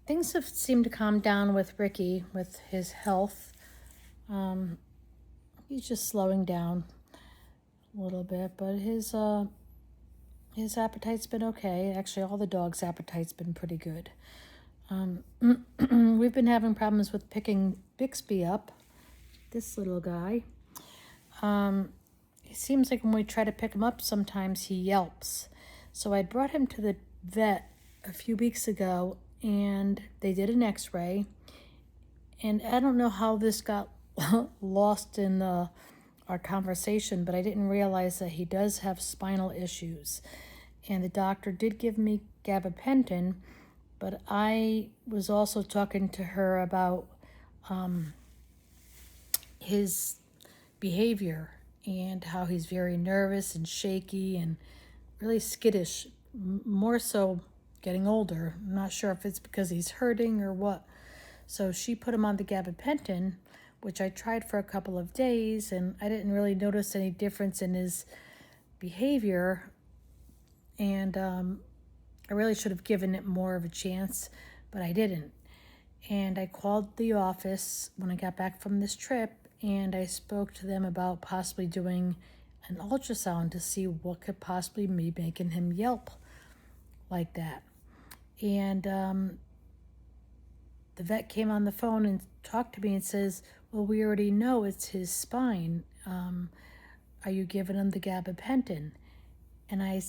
things have seemed to calm down with Ricky, with his health. He's just slowing down a little bit, but his appetite's been okay. Actually, all the dogs' appetite's been pretty good. We've been having problems with picking Bixby up, this little guy. It seems like when we try to pick him up, sometimes he yelps. So I brought him to the vet a few weeks ago, and they did an x-ray. And I don't know how this got lost in our conversation, but I didn't realize that he does have spinal issues. And the doctor did give me gabapentin, but I was also talking to her about his behavior and how he's very nervous and shaky and really skittish, more so getting older. I'm not sure if it's because he's hurting or what. So she put him on the gabapentin, which I tried for a couple of days, and I didn't really notice any difference in his behavior. And I really should have given it more of a chance, but I didn't. And I called the office when I got back from this trip, and I spoke to them about possibly doing an ultrasound to see what could possibly be making him yelp like that. And the vet came on the phone and talked to me and says, well, we already know it's his spine. Are you giving him the gabapentin? And I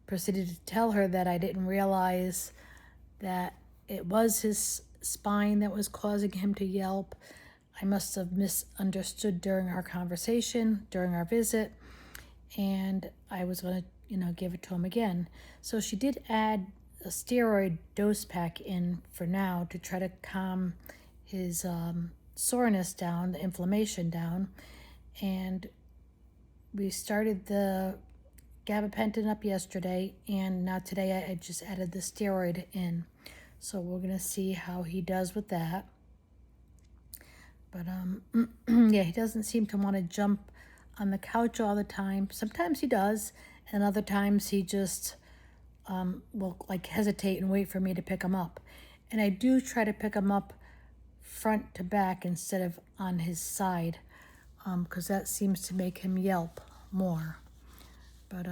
proceeded to tell her that I didn't realize that it was his spine that was causing him to yelp. I must have misunderstood during our conversation, during our visit, and I was going to, give it to him again. So she did add a steroid dose pack in for now to try to calm his soreness down, the inflammation down, and we started the gabapentin up yesterday, and now today I just added the steroid in. So we're going to see how he does with that. But yeah, he doesn't seem to want to jump on the couch all the time. Sometimes he does, and other times he just will like hesitate and wait for me to pick him up. And I do try to pick him up front to back instead of on his side, because that seems to make him yelp more. But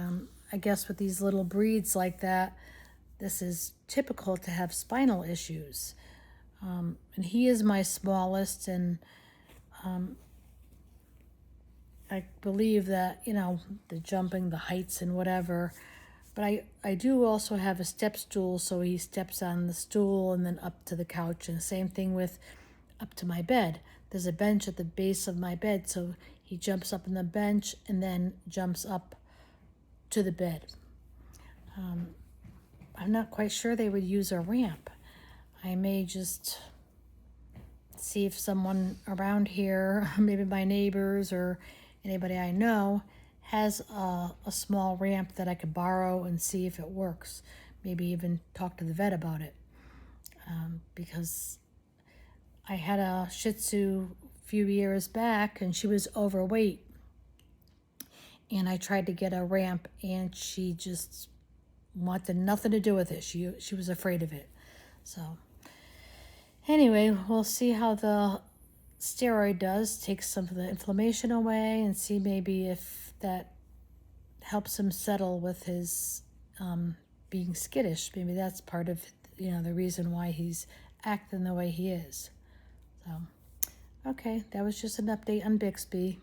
I guess with these little breeds like that, this is typical to have spinal issues. And he is my smallest, and I believe that, the jumping, the heights and whatever. But I do also have a step stool, so he steps on the stool and then up to the couch. And same thing with up to my bed. There's a bench at the base of my bed, so he jumps up on the bench and then jumps up to the bed. I'm not quite sure they would use a ramp. I may just see if someone around here, maybe my neighbors or anybody I know, has a small ramp that I could borrow and see if it works. Maybe even talk to the vet about it. Because I had a Shih Tzu a few years back, and she was overweight. And I tried to get a ramp, and she just wanted nothing to do with it. She was afraid of it. So anyway, we'll see how the steroid does, take some of the inflammation away, and see maybe if that helps him settle with his being skittish. Maybe that's part of the reason why he's acting the way he is. So okay, that was just an update on Bixby.